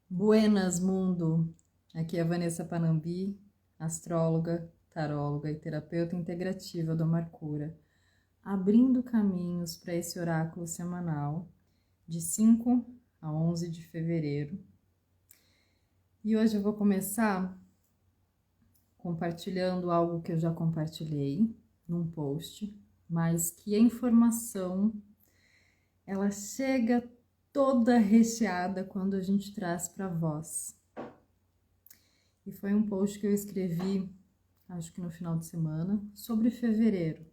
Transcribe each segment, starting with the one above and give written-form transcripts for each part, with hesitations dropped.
Buenas, mundo! Aqui é a Vanessa Panambi, astróloga, taróloga e terapeuta integrativa do Amarcura, abrindo caminhos para esse oráculo semanal de 5 a 11 de fevereiro. E hoje eu vou começar compartilhando algo que eu já compartilhei num post, mas que a informação ela chega toda recheada quando a gente traz para voz. E foi um post que eu escrevi, acho que no final de semana, sobre fevereiro,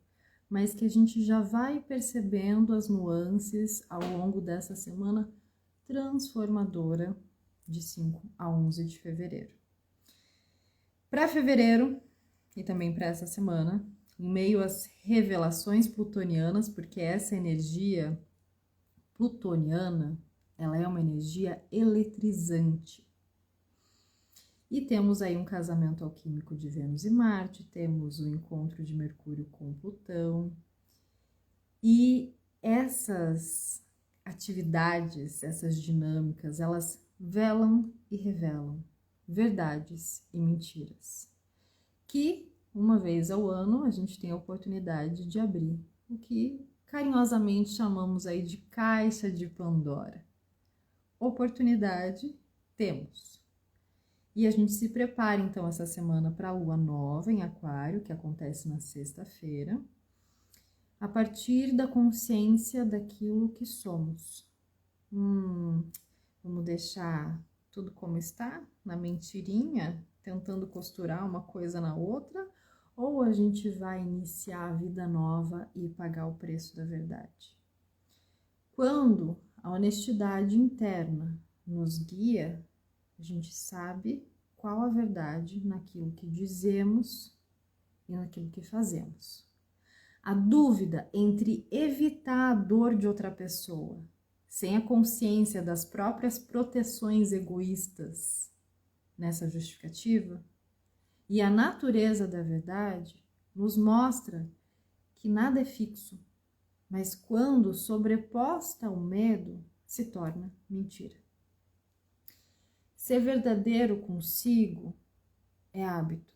mas que a gente já vai percebendo as nuances ao longo dessa semana transformadora de 5 a 11 de fevereiro. Para fevereiro, e também para essa semana, em meio às revelações plutonianas, porque essa energia plutoniana, ela é uma energia eletrizante. E temos aí um casamento alquímico de Vênus e Marte, temos o encontro de Mercúrio com Plutão. E essas atividades, essas dinâmicas, elas velam e revelam verdades e mentiras, que uma vez ao ano a gente tem a oportunidade de abrir, o que carinhosamente chamamos aí de caixa de Pandora. Oportunidade temos. E a gente se prepara então essa semana para a lua nova em Aquário, que acontece na sexta-feira, a partir da consciência daquilo que somos. Vamos deixar tudo como está, na mentirinha, tentando costurar uma coisa na outra, ou a gente vai iniciar a vida nova e pagar o preço da verdade? Quando a honestidade interna nos guia, a gente sabe qual a verdade naquilo que dizemos e naquilo que fazemos. A dúvida entre evitar a dor de outra pessoa, sem a consciência das próprias proteções egoístas nessa justificativa, e a natureza da verdade nos mostra que nada é fixo, mas quando sobreposta ao medo, se torna mentira. Ser verdadeiro consigo é hábito.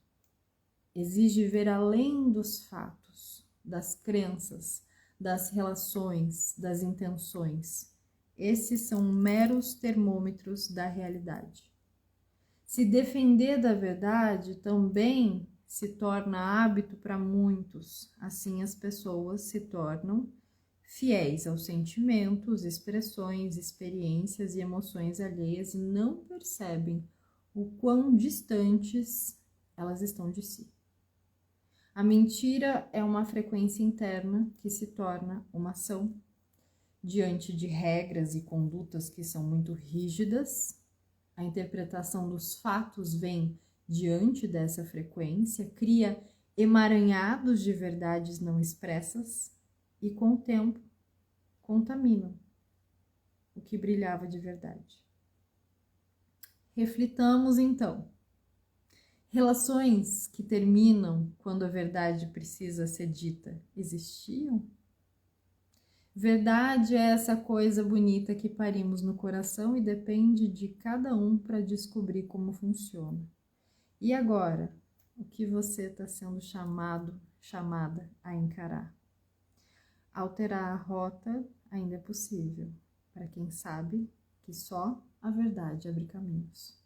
Exige ver além dos fatos, das crenças, das relações, das intenções. Esses são meros termômetros da realidade. Se defender da verdade também se torna hábito para muitos. Assim as pessoas se tornam fiéis aos sentimentos, expressões, experiências e emoções alheias e não percebem o quão distantes elas estão de si. A mentira é uma frequência interna que se torna uma ação. Diante de regras e condutas que são muito rígidas, a interpretação dos fatos vem diante dessa frequência, cria emaranhados de verdades não expressas, e com o tempo contaminam o que brilhava de verdade. Reflitamos então. Relações que terminam quando a verdade precisa ser dita existiam? Verdade é essa coisa bonita que parimos no coração e depende de cada um para descobrir como funciona. E agora, o que você está sendo chamada a encarar? Alterar a rota ainda é possível, para quem sabe que só a verdade abre caminhos.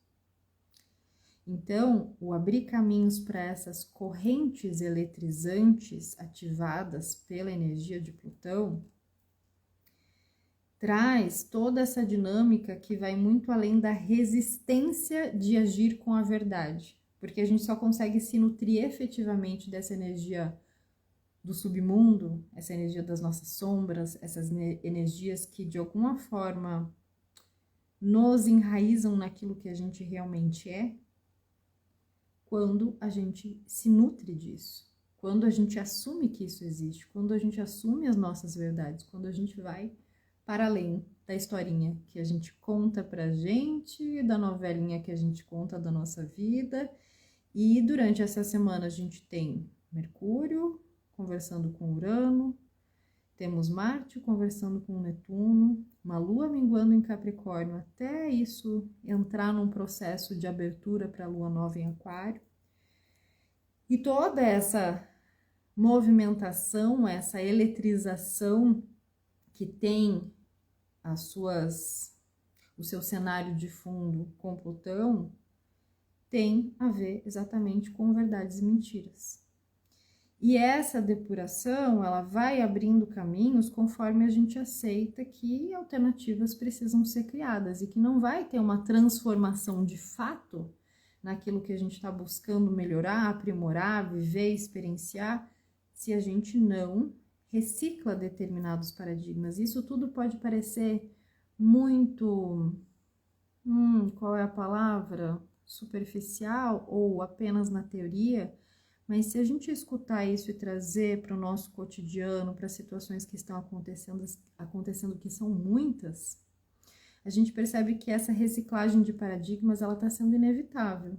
Então, o abrir caminhos para essas correntes eletrizantes ativadas pela energia de Plutão traz toda essa dinâmica que vai muito além da resistência de agir com a verdade, porque a gente só consegue se nutrir efetivamente dessa energia do submundo, essa energia das nossas sombras, essas energias que de alguma forma nos enraizam naquilo que a gente realmente é, quando a gente se nutre disso, quando a gente assume que isso existe, quando a gente assume as nossas verdades, quando a gente vai para além da historinha que a gente conta pra gente, da novelinha que a gente conta da nossa vida. E durante essa semana a gente tem Mercúrio conversando com Urano, Temos Marte conversando com Netuno, uma Lua minguando em Capricórnio, até isso entrar num processo de abertura para a Lua nova em Aquário. E toda essa movimentação, essa eletrização que tem o seu cenário de fundo com Plutão, tem a ver exatamente com verdades e mentiras. E essa depuração, ela vai abrindo caminhos conforme a gente aceita que alternativas precisam ser criadas e que não vai ter uma transformação de fato naquilo que a gente está buscando melhorar, aprimorar, viver, experienciar, se a gente não recicla determinados paradigmas. Isso tudo pode parecer muito, qual é a palavra? Superficial ou apenas na teoria, mas se a gente escutar isso e trazer para o nosso cotidiano, para situações que estão acontecendo, que são muitas, a gente percebe que essa reciclagem de paradigmas, ela está sendo inevitável.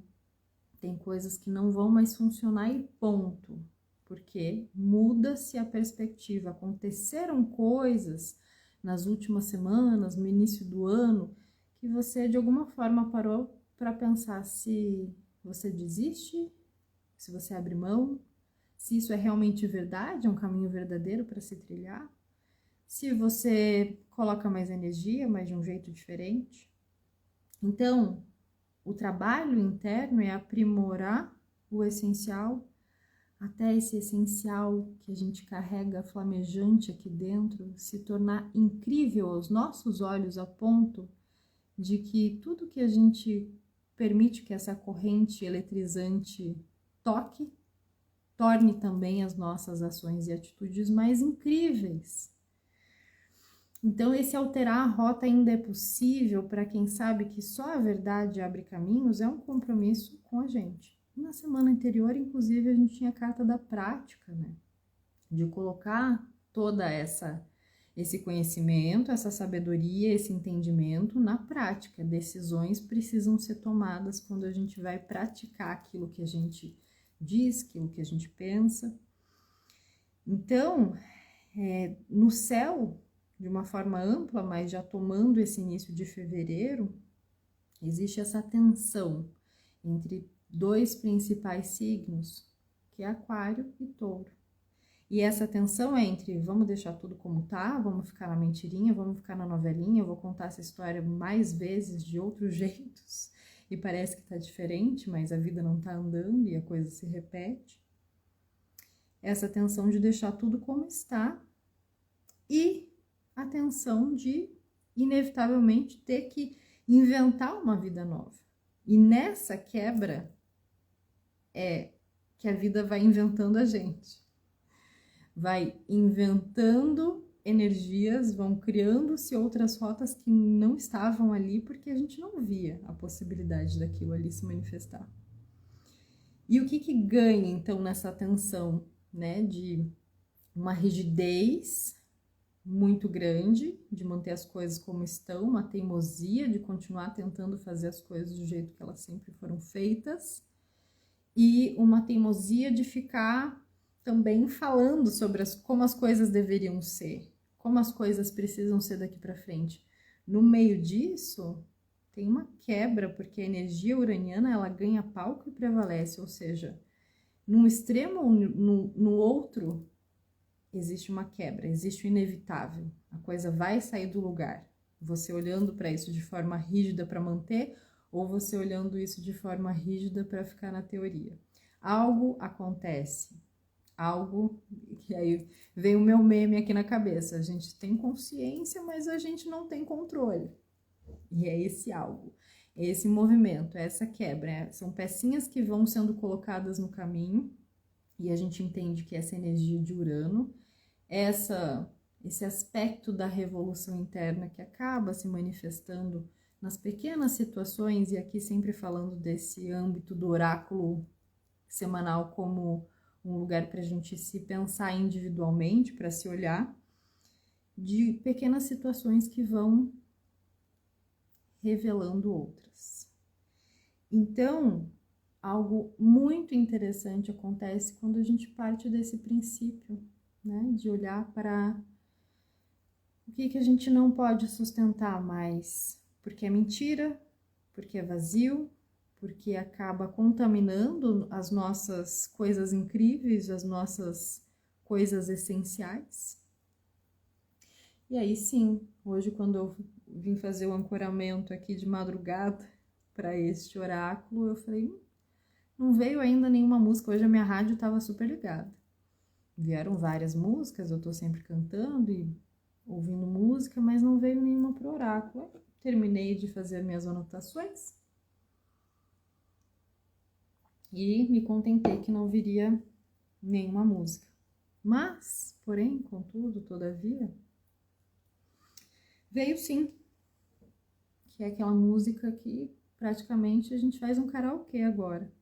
Tem coisas que não vão mais funcionar e ponto, porque muda-se a perspectiva. Aconteceram coisas nas últimas semanas, no início do ano, que você de alguma forma parou para pensar se você desiste, se você abre mão, se isso é realmente verdade, é um caminho verdadeiro para se trilhar, se você coloca mais energia, mas de um jeito diferente. Então, o trabalho interno é aprimorar o essencial, até esse essencial que a gente carrega flamejante aqui dentro se tornar incrível aos nossos olhos, a ponto de que tudo que a gente permite que essa corrente eletrizante toque, torne também as nossas ações e atitudes mais incríveis. Então, esse alterar a rota ainda é possível para quem sabe que só a verdade abre caminhos, é um compromisso com a gente. Na semana anterior, inclusive, a gente tinha a carta da prática, né? De colocar toda esse conhecimento, essa sabedoria, esse entendimento na prática. Decisões precisam ser tomadas quando a gente vai praticar aquilo que a gente diz, aquilo que a gente pensa. Então, no céu, de uma forma ampla, mas já tomando esse início de fevereiro, existe essa tensão entre dois principais signos, que é Aquário e Touro. E essa tensão é entre vamos deixar tudo como tá, vamos ficar na mentirinha, vamos ficar na novelinha, eu vou contar essa história mais vezes de outros jeitos e parece que tá diferente, mas a vida não tá andando e a coisa se repete. Essa tensão de deixar tudo como está e a tensão de inevitavelmente ter que inventar uma vida nova. E nessa quebra é que a vida vai inventando a gente. Vai inventando energias, vão criando-se outras rotas que não estavam ali porque a gente não via a possibilidade daquilo ali se manifestar. E o que ganha então nessa tensão, né, de uma rigidez muito grande, de manter as coisas como estão, uma teimosia de continuar tentando fazer as coisas do jeito que elas sempre foram feitas, e uma teimosia de ficar também falando sobre como as coisas deveriam ser, como as coisas precisam ser daqui para frente. No meio disso, tem uma quebra, porque a energia uraniana, ela ganha palco e prevalece, ou seja, num extremo ou no outro, existe uma quebra, existe o inevitável. A coisa vai sair do lugar. Você olhando para isso de forma rígida para manter, ou você olhando isso de forma rígida para ficar na teoria. Algo acontece. Algo, que aí vem o meu meme aqui na cabeça. A gente tem consciência, mas a gente não tem controle. E é esse algo, é esse movimento, é essa quebra. São pecinhas que vão sendo colocadas no caminho e a gente entende que essa energia de Urano, esse aspecto da revolução interna que acaba se manifestando nas pequenas situações, e aqui sempre falando desse âmbito do oráculo semanal como um lugar para a gente se pensar individualmente, para se olhar, de pequenas situações que vão revelando outras. Então, algo muito interessante acontece quando a gente parte desse princípio, né, de olhar para O que a gente não pode sustentar mais? Porque é mentira, porque é vazio, porque acaba contaminando as nossas coisas incríveis, as nossas coisas essenciais. E aí sim, hoje quando eu vim fazer o ancoramento aqui de madrugada para este oráculo, eu falei, não veio ainda nenhuma música, hoje a minha rádio estava super ligada. Vieram várias músicas, eu tô sempre cantando e ouvindo música, mas não veio nenhuma pro oráculo. Terminei de fazer minhas anotações e me contentei que não viria nenhuma música. Mas, porém, contudo, todavia, veio sim, que é aquela música que praticamente a gente faz um karaokê agora,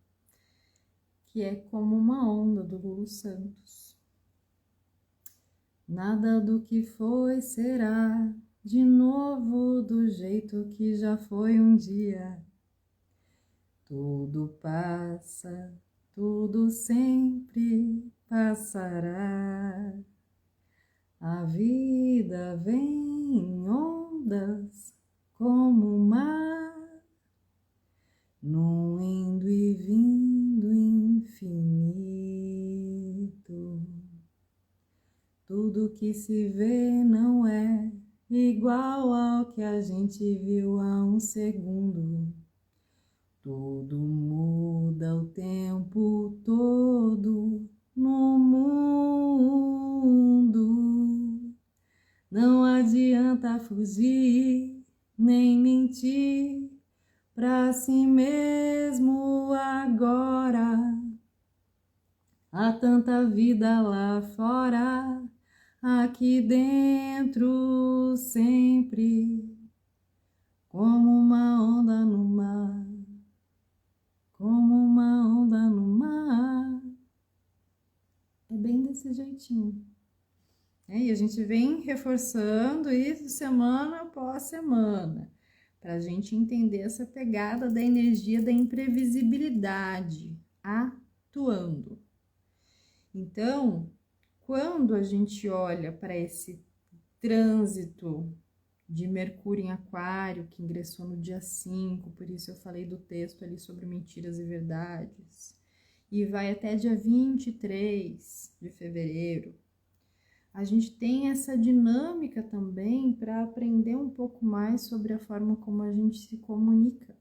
que é Como uma Onda, do Lulu Santos. Nada do que foi será de novo do jeito que já foi um dia. Tudo passa, tudo sempre passará. A vida vem em ondas como o mar, num indo e vindo infinito. Tudo que se vê não é igual ao que a gente viu há um segundo. Tudo muda o tempo todo no mundo. Não adianta fugir nem mentir pra si mesmo agora. Há tanta vida lá fora, aqui dentro sempre, como uma onda no mar, como uma onda no mar. É bem desse jeitinho. E a gente vem reforçando isso semana após semana, para a gente entender essa pegada da energia da imprevisibilidade atuando. Então, quando a gente olha para esse trânsito de Mercúrio em Aquário, que ingressou no dia 5, por isso eu falei do texto ali sobre mentiras e verdades, e vai até dia 23 de fevereiro, a gente tem essa dinâmica também para aprender um pouco mais sobre a forma como a gente se comunica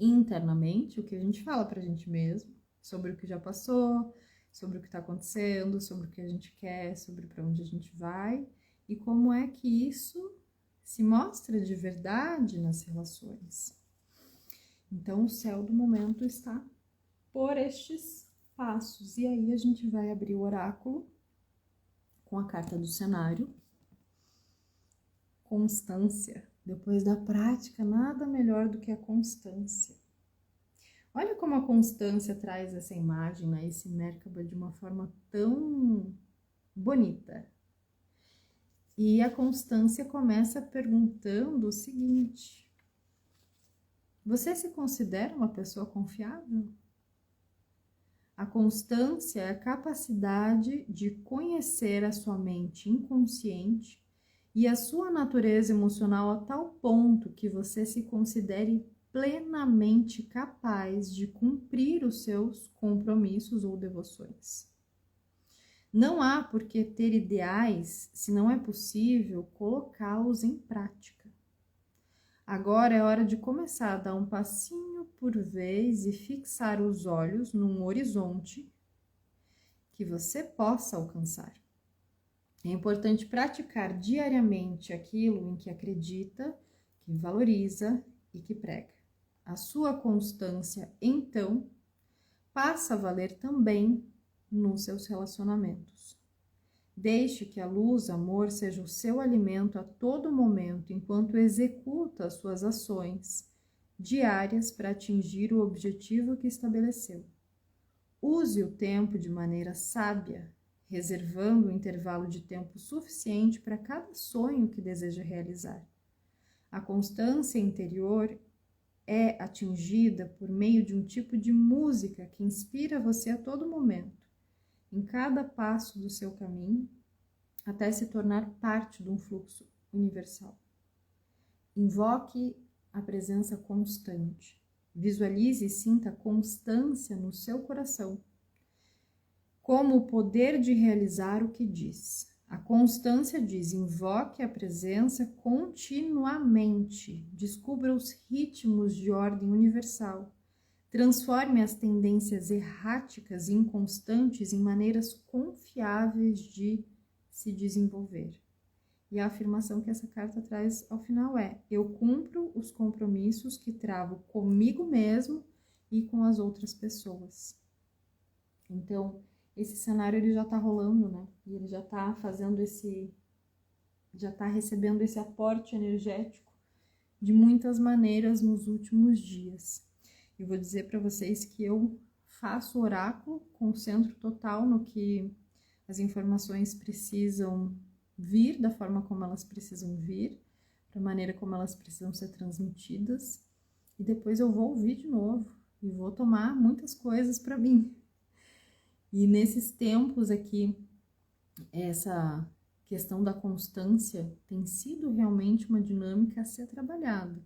internamente, o que a gente fala para a gente mesmo, sobre o que já passou, sobre o que está acontecendo, sobre o que a gente quer, sobre para onde a gente vai e como é que isso se mostra de verdade nas relações. Então, o céu do momento está por estes passos. E aí a gente vai abrir o oráculo com a carta do cenário. Constância. Depois da prática, nada melhor do que a constância. Olha como a constância traz essa imagem, né? Esse Merkaba de uma forma tão bonita. E a constância começa perguntando o seguinte: você se considera uma pessoa confiável? A constância é a capacidade de conhecer a sua mente inconsciente e a sua natureza emocional a tal ponto que você se considere plenamente capaz de cumprir os seus compromissos ou devoções. Não há por que ter ideais se não é possível colocá-los em prática. Agora é hora de começar a dar um passinho por vez e fixar os olhos num horizonte que você possa alcançar. É importante praticar diariamente aquilo em que acredita, que valoriza e que prega. A sua constância, então, passa a valer também nos seus relacionamentos. Deixe que a luz, amor, seja o seu alimento a todo momento, enquanto executa as suas ações diárias para atingir o objetivo que estabeleceu. Use o tempo de maneira sábia, reservando um intervalo de tempo suficiente para cada sonho que deseja realizar. A constância interior é atingida por meio de um tipo de música que inspira você a todo momento, em cada passo do seu caminho, até se tornar parte de um fluxo universal. Invoque a presença constante. Visualize e sinta constância no seu coração, como o poder de realizar o que diz. A constância diz: invoque a presença continuamente, descubra os ritmos de ordem universal, transforme as tendências erráticas e inconstantes em maneiras confiáveis de se desenvolver. E a afirmação que essa carta traz ao final é: eu cumpro os compromissos que travo comigo mesmo e com as outras pessoas. Então, esse cenário ele já está rolando, né? E ele já está fazendo já está recebendo esse aporte energético de muitas maneiras nos últimos dias. Eu vou dizer para vocês que eu faço oráculo, concentro total no que as informações precisam vir, da forma como elas precisam vir, da maneira como elas precisam ser transmitidas, e depois eu vou ouvir de novo e vou tomar muitas coisas para mim. E nesses tempos aqui, essa questão da constância tem sido realmente uma dinâmica a ser trabalhada.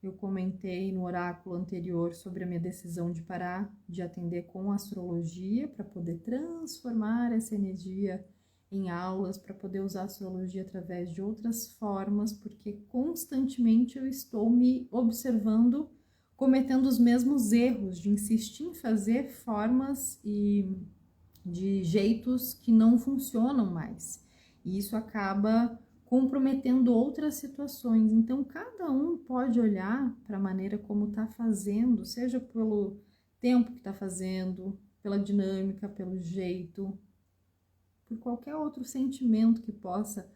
Eu comentei no oráculo anterior sobre a minha decisão de parar de atender com astrologia para poder transformar essa energia em aulas, para poder usar a astrologia através de outras formas, porque constantemente eu estou me observando cometendo os mesmos erros de insistir em fazer formas e de jeitos que não funcionam mais. E isso acaba comprometendo outras situações. Então, cada um pode olhar para a maneira como está fazendo, seja pelo tempo que está fazendo, pela dinâmica, pelo jeito, por qualquer outro sentimento que possa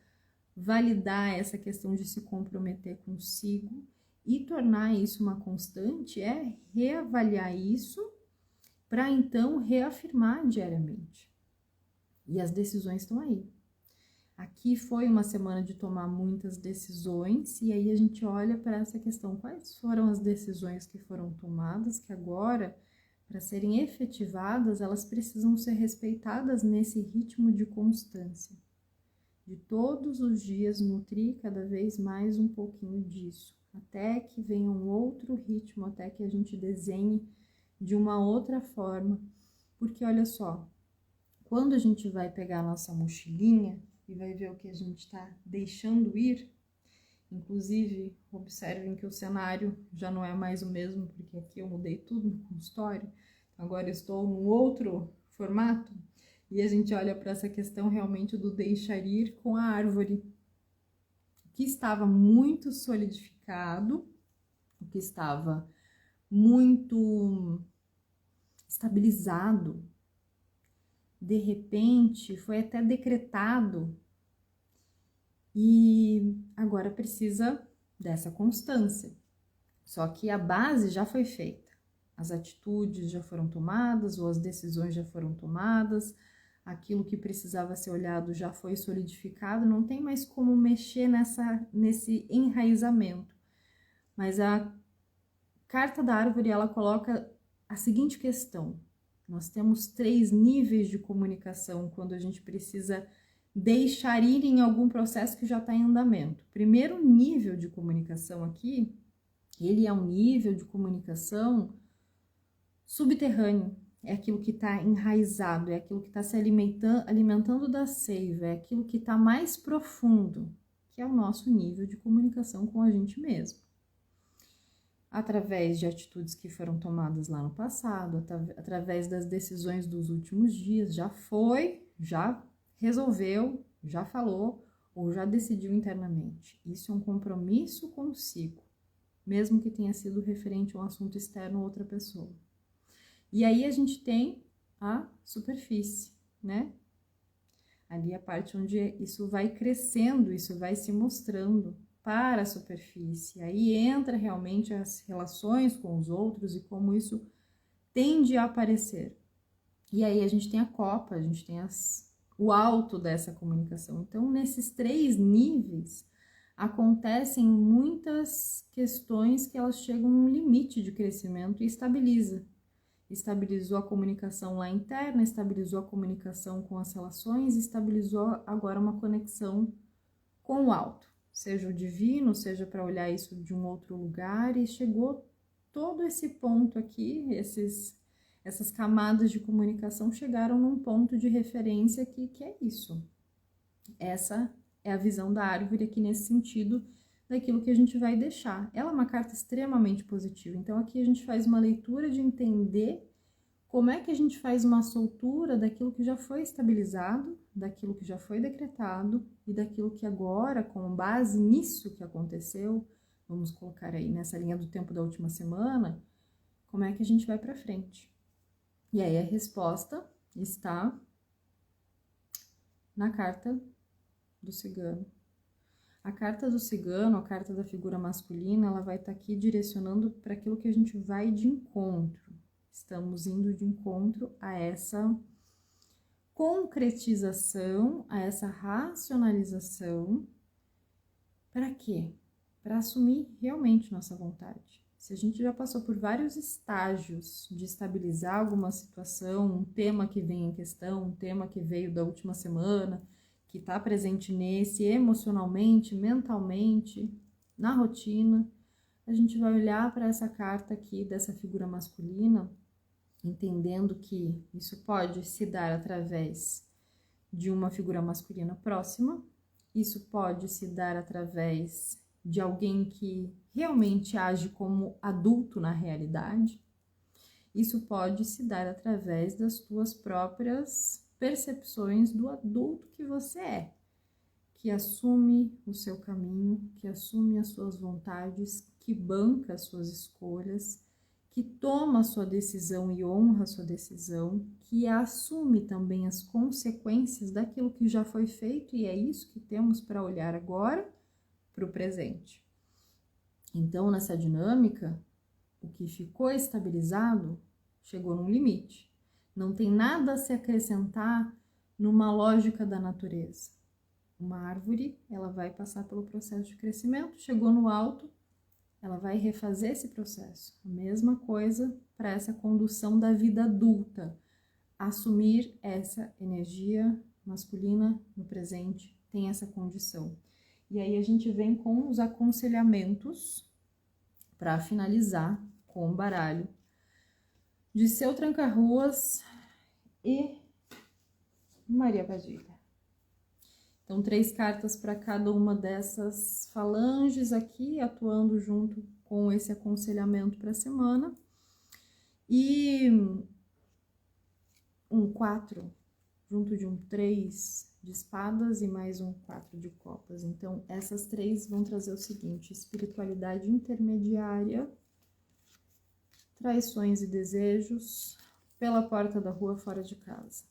validar essa questão de se comprometer consigo e tornar isso uma constante, é reavaliar isso para então reafirmar diariamente. E as decisões estão aí. Aqui foi uma semana de tomar muitas decisões, e aí a gente olha para essa questão: quais foram as decisões que foram tomadas, que agora, para serem efetivadas, elas precisam ser respeitadas nesse ritmo de constância. De todos os dias nutrir cada vez mais um pouquinho disso, até que venha um outro ritmo, até que a gente desenhe de uma outra forma. Porque olha só, quando a gente vai pegar a nossa mochilinha e vai ver o que a gente está deixando ir, inclusive observem que o cenário já não é mais o mesmo, porque aqui eu mudei tudo no consultório, agora eu estou num outro formato, e a gente olha para essa questão realmente do deixar ir com a árvore, que estava muito solidificado, o que estava muito estabilizado, de repente foi até decretado, e agora precisa dessa constância. Só que a base já foi feita, as atitudes já foram tomadas, ou as decisões já foram tomadas, aquilo que precisava ser olhado já foi solidificado, não tem mais como mexer nesse enraizamento. Mas a carta da árvore, ela coloca a seguinte questão: nós temos 3 níveis de comunicação quando a gente precisa deixar ir em algum processo que já está em andamento. Primeiro nível de comunicação aqui, ele é um nível de comunicação subterrâneo, é aquilo que está enraizado, é aquilo que está se alimentando da seiva, é aquilo que está mais profundo, que é o nosso nível de comunicação com a gente mesmo. Através de atitudes que foram tomadas lá no passado, através das decisões dos últimos dias, já resolveu, já falou ou já decidiu internamente. Isso é um compromisso consigo, mesmo que tenha sido referente a um assunto externo ou outra pessoa. E aí a gente tem a superfície, né? Ali a parte onde isso vai crescendo, isso vai se mostrando para a superfície. Aí entra realmente as relações com os outros e como isso tende a aparecer. E aí a gente tem a copa, a gente tem o alto dessa comunicação. Então, nesses 3 níveis, acontecem muitas questões que elas chegam a um limite de crescimento e estabiliza. estabilizou a comunicação lá interna, estabilizou a comunicação com as relações, estabilizou agora uma conexão com o alto, seja o divino, seja para olhar isso de um outro lugar, e chegou todo esse ponto aqui, essas camadas de comunicação chegaram num ponto de referência aqui, que é isso. Essa é a visão da árvore aqui nesse sentido, daquilo que a gente vai deixar. Ela é uma carta extremamente positiva, então aqui a gente faz uma leitura de entender como é que a gente faz uma soltura daquilo que já foi estabilizado, daquilo que já foi decretado e daquilo que agora, com base nisso que aconteceu, vamos colocar aí nessa linha do tempo da última semana, como é que a gente vai para frente. E aí a resposta está na carta do cigano. A carta do cigano, a carta da figura masculina, ela vai estar aqui direcionando para aquilo que a gente vai de encontro. Estamos indo de encontro a essa concretização, a essa racionalização. Para quê? Para assumir realmente nossa vontade. Se a gente já passou por vários estágios de estabilizar alguma situação, um tema que vem em questão, um tema que veio da última semana, que está presente nesse emocionalmente, mentalmente, na rotina, a gente vai olhar para essa carta aqui dessa figura masculina, entendendo que isso pode se dar através de uma figura masculina próxima, isso pode se dar através de alguém que realmente age como adulto na realidade, isso pode se dar através das tuas próprias percepções do adulto que você é, que assume o seu caminho, que assume as suas vontades, que banca as suas escolhas, que toma a sua decisão e honra a sua decisão, que assume também as consequências daquilo que já foi feito, e é isso que temos para olhar agora para o presente. Então, nessa dinâmica, o que ficou estabilizado chegou num limite. Não tem nada a se acrescentar numa lógica da natureza. Uma árvore, ela vai passar pelo processo de crescimento, chegou no alto, ela vai refazer esse processo. A mesma coisa para essa condução da vida adulta. Assumir essa energia masculina no presente tem essa condição. E aí a gente vem com os aconselhamentos para finalizar com o baralho de Seu Tranca-Ruas e Maria Padilha. Então, 3 cartas para cada uma dessas falanges aqui, atuando junto com esse aconselhamento para a semana. E um 4, junto de um 3 de espadas e mais um 4 de copas. Então, essas 3 vão trazer o seguinte: espiritualidade intermediária, traições e desejos, pela porta da rua fora de casa.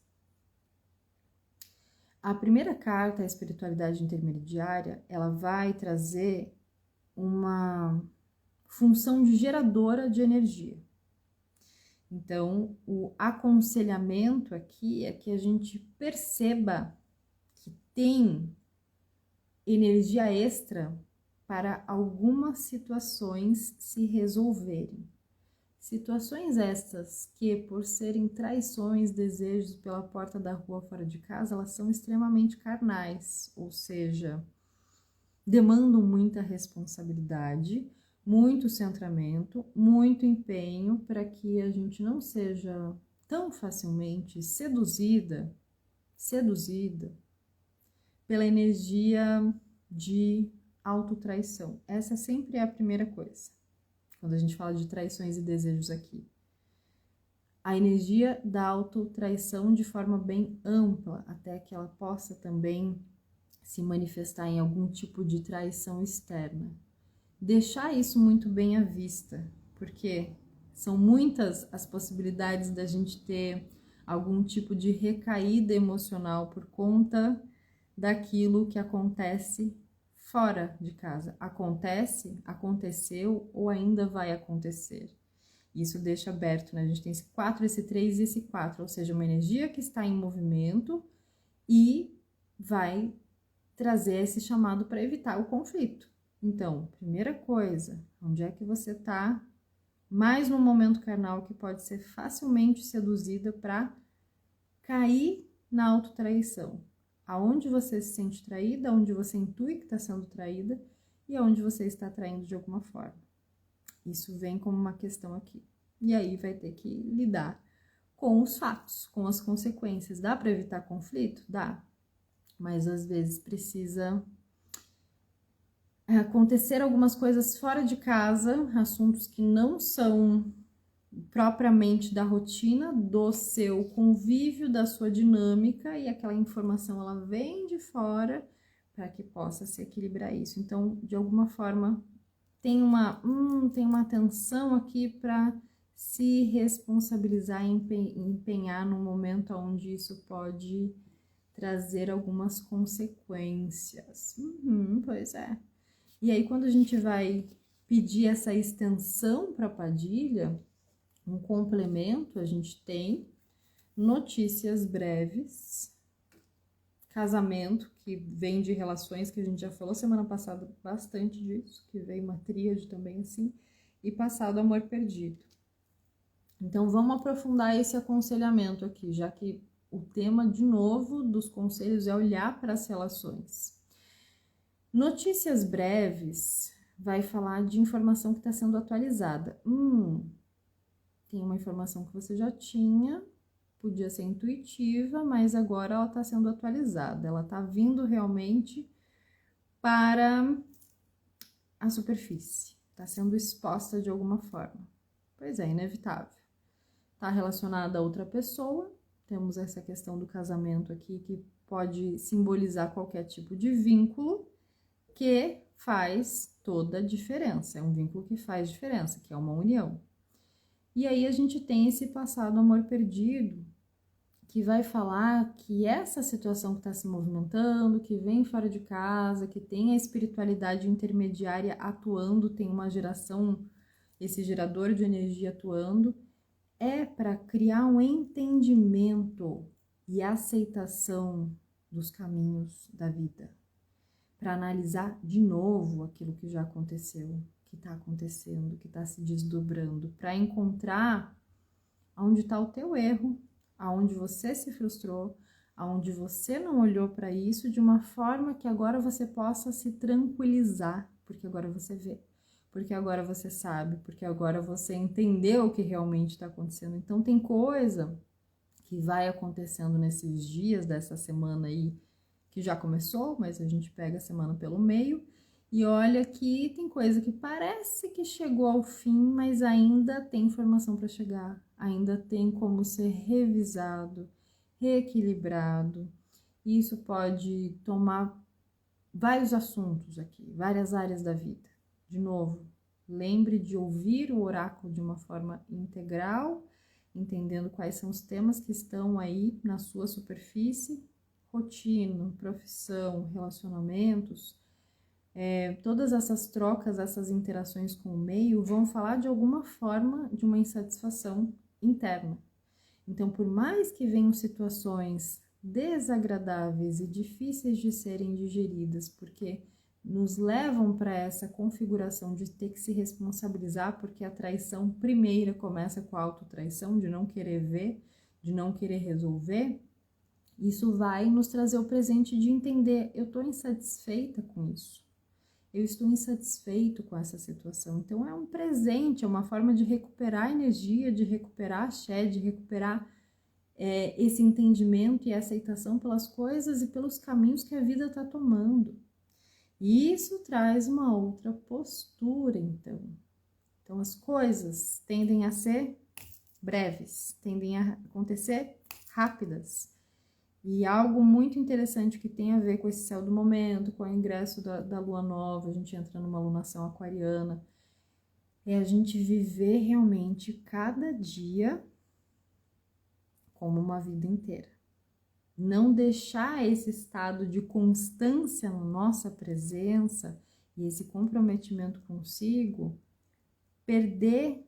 A primeira carta, a espiritualidade intermediária, ela vai trazer uma função de geradora de energia. Então, o aconselhamento aqui é que a gente perceba que tem energia extra para algumas situações se resolverem. Situações estas que, por serem traições, desejos pela porta da rua fora de casa, elas são extremamente carnais, ou seja, demandam muita responsabilidade, muito centramento, muito empenho para que a gente não seja tão facilmente seduzida pela energia de autotraição. Essa sempre é a primeira coisa. Quando a gente fala de traições e desejos aqui. A energia da autotraição de forma bem ampla, até que ela possa também se manifestar em algum tipo de traição externa. Deixar isso muito bem à vista, porque são muitas as possibilidades da gente ter algum tipo de recaída emocional por conta daquilo que acontece fora de casa. Acontece, aconteceu ou ainda vai acontecer. Isso deixa aberto, né? A gente tem esse 4, esse 3 e esse 4, ou seja, uma energia que está em movimento e vai trazer esse chamado para evitar o conflito. Então, primeira coisa, onde é que você está mais num momento carnal que pode ser facilmente seduzida para cair na autotraição. Aonde você se sente traída, aonde você intui que está sendo traída e aonde você está traindo de alguma forma. Isso vem como uma questão aqui. E aí vai ter que lidar com os fatos, com as consequências. Dá para evitar conflito? Dá. Mas às vezes precisa acontecer algumas coisas fora de casa, assuntos que não são propriamente da rotina, do seu convívio, da sua dinâmica, e aquela informação ela vem de fora para que possa se equilibrar isso. Então, de alguma forma, tem uma tensão aqui para se responsabilizar e empenhar no momento onde isso pode trazer algumas consequências. Pois é. E aí, quando a gente vai pedir essa extensão para a Padilha, um complemento, a gente tem notícias breves, casamento, que vem de relações, que a gente já falou semana passada bastante disso, que veio uma tríade também assim, e passado, amor perdido. Então, vamos aprofundar esse aconselhamento aqui, já que o tema, de novo, dos conselhos é olhar para as relações. Notícias breves vai falar de informação que está sendo atualizada. Tem uma informação que você já tinha, podia ser intuitiva, mas agora ela está sendo atualizada. Ela está vindo realmente para a superfície, está sendo exposta de alguma forma. Pois é, inevitável. Está relacionada a outra pessoa, temos essa questão do casamento aqui, que pode simbolizar qualquer tipo de vínculo que faz toda a diferença. É um vínculo que faz diferença, que é uma união. E aí a gente tem esse passado amor perdido, que vai falar que essa situação que está se movimentando, que vem fora de casa, que tem a espiritualidade intermediária atuando, tem uma geração, esse gerador de energia atuando, é para criar um entendimento e aceitação dos caminhos da vida, para analisar de novo aquilo que já aconteceu, que está acontecendo, que está se desdobrando, para encontrar onde está o teu erro, aonde você se frustrou, aonde você não olhou para isso de uma forma que agora você possa se tranquilizar, porque agora você vê, porque agora você sabe, porque agora você entendeu o que realmente está acontecendo. Então tem coisa que vai acontecendo nesses dias dessa semana aí, que já começou, mas a gente pega a semana pelo meio, e olha que tem coisa que parece que chegou ao fim, mas ainda tem informação para chegar, ainda tem como ser revisado, reequilibrado. Isso pode tomar vários assuntos aqui, várias áreas da vida. De novo, lembre de ouvir o oráculo de uma forma integral, entendendo quais são os temas que estão aí na sua superfície, rotina, profissão, relacionamentos. Todas essas trocas, essas interações com o meio vão falar de alguma forma de uma insatisfação interna. Então, por mais que venham situações desagradáveis e difíceis de serem digeridas, porque nos levam para essa configuração de ter que se responsabilizar, porque a traição primeira começa com a autotraição, de não querer ver, de não querer resolver, isso vai nos trazer o presente de entender, eu estou insatisfeita com isso. Eu estou insatisfeito com essa situação. Então é um presente, é uma forma de recuperar energia, de recuperar axé, de recuperar esse entendimento e aceitação pelas coisas e pelos caminhos que a vida está tomando. E isso traz uma outra postura, então. Então as coisas tendem a ser breves, tendem a acontecer rápidas. E algo muito interessante que tem a ver com esse céu do momento, com o ingresso da lua nova, a gente entra numa lunação aquariana, é a gente viver realmente cada dia como uma vida inteira. Não deixar esse estado de constância na nossa presença e esse comprometimento consigo perder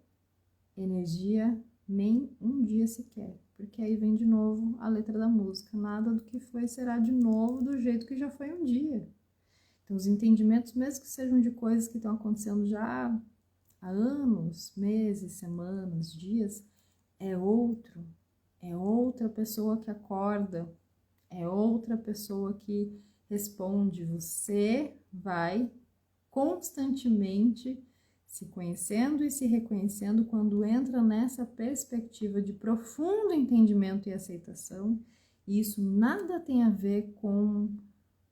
energia nem um dia sequer. Porque aí vem de novo a letra da música. Nada do que foi será de novo do jeito que já foi um dia. Então, os entendimentos, mesmo que sejam de coisas que estão acontecendo já há anos, meses, semanas, dias, é outro. É outra pessoa que acorda, é outra pessoa que responde. Você vai constantemente se conhecendo e se reconhecendo quando entra nessa perspectiva de profundo entendimento e aceitação. E isso nada tem a ver com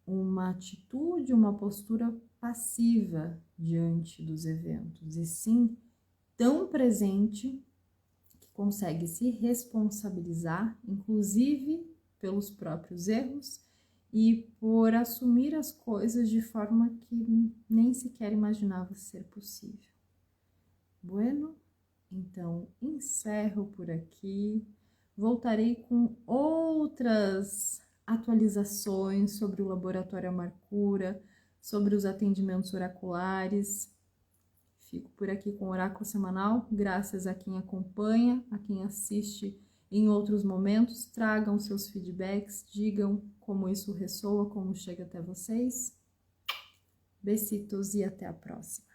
uma atitude, uma postura passiva diante dos eventos, e sim tão presente que consegue se responsabilizar, inclusive pelos próprios erros e por assumir as coisas de forma que nem sequer imaginava ser possível. Bueno, então encerro por aqui. Voltarei com outras atualizações sobre o Laboratório Amarcura, sobre os atendimentos oraculares. Fico por aqui com o Oráculo Semanal, graças a quem acompanha, a quem assiste em outros momentos. Tragam seus feedbacks, digam como isso ressoa, como chega até vocês. Besitos e até a próxima.